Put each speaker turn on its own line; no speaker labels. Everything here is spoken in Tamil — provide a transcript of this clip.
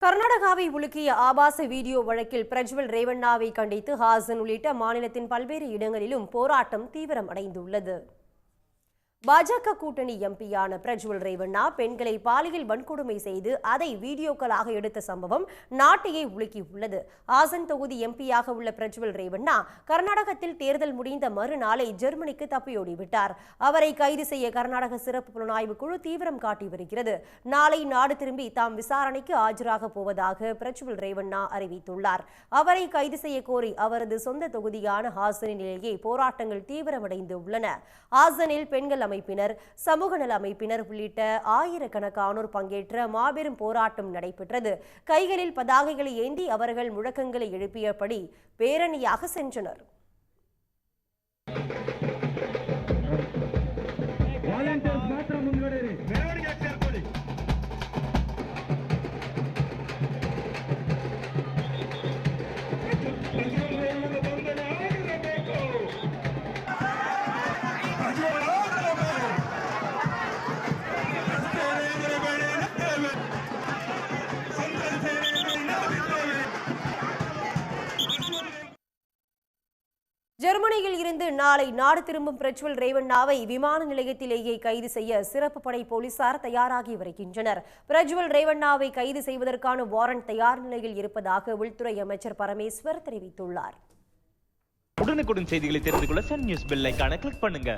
கர்நாடகாவை உலுக்கிய ஆபாச வீடியோ வழக்கில் பிரஜ்வல் ரேவண்ணாவை கண்டித்து ஹாசன் உள்ளிட்ட மாநிலத்தின் பல்வேறு இடங்களிலும் போராட்டம் தீவிரமடைந்துள்ளது. பாஜக கூட்டணி எம்பியான பிரஜ்வல் ரேவண்ணா பெண்களை பாலியல் வன்கொடுமை செய்து அதை வீடியோக்களாக எடுத்த சம்பவம் நாட்டையே உலுக்கியுள்ளது. ஹாசன் தொகுதி எம்பியாக உள்ள பிரஜ்வல் ரேவண்ணா கர்நாடகத்தில் தேர்தல் முடிந்த மறுநாளை ஜெர்மனிக்கு தப்பியோடிவிட்டார். அவரை கைது செய்ய கர்நாடக சிறப்பு புலனாய்வு குழு தீவிரம் காட்டி வருகிறது. நாளை நாடு திரும்பி தாம் விசாரணைக்கு ஆஜராக போவதாக பிரஜ்வல் ரேவண்ணா அறிவித்துள்ளார். அவரை கைது செய்ய கோரி அவரது சொந்த தொகுதியான ஹாசனிலேயே போராட்டங்கள் தீவிரமடைந்து உள்ளன. ஹாசனில் பெண்கள் அமைப்பினர், சமூக நல அமைப்பினர் உள்ளிட்ட ஆயிரக்கணக்கானோர் பங்கேற்ற மாபெரும் போராட்டம் நடைபெற்றது. கைகளில் பதாகைகளை ஏந்தி அவர்கள் முழக்கங்களை எழுப்பியபடி பேரணியாக சென்றனர். ஜெர்மனியில் இருந்து நாளை நாடு திரும்பும் பிரஜ்வல் ரேவண்ணாவை விமான நிலையத்திலேயே கைது செய்ய சிறப்பு படை போலீசார் தயாராகி வருகின்றனர். பிரஜ்வல் ரேவண்ணாவை கைது செய்வதற்கான வாரண்ட் தயார் நிலையில் இருப்பதாக உள்துறை அமைச்சர் பரமேஸ்வர் தெரிவித்துள்ளார்.
உடனுக்குடன் செய்திகளை தெரிந்து கொள்ள சன் நியூஸ் பெல் ஐகானை கிளிக் பண்ணுங்க.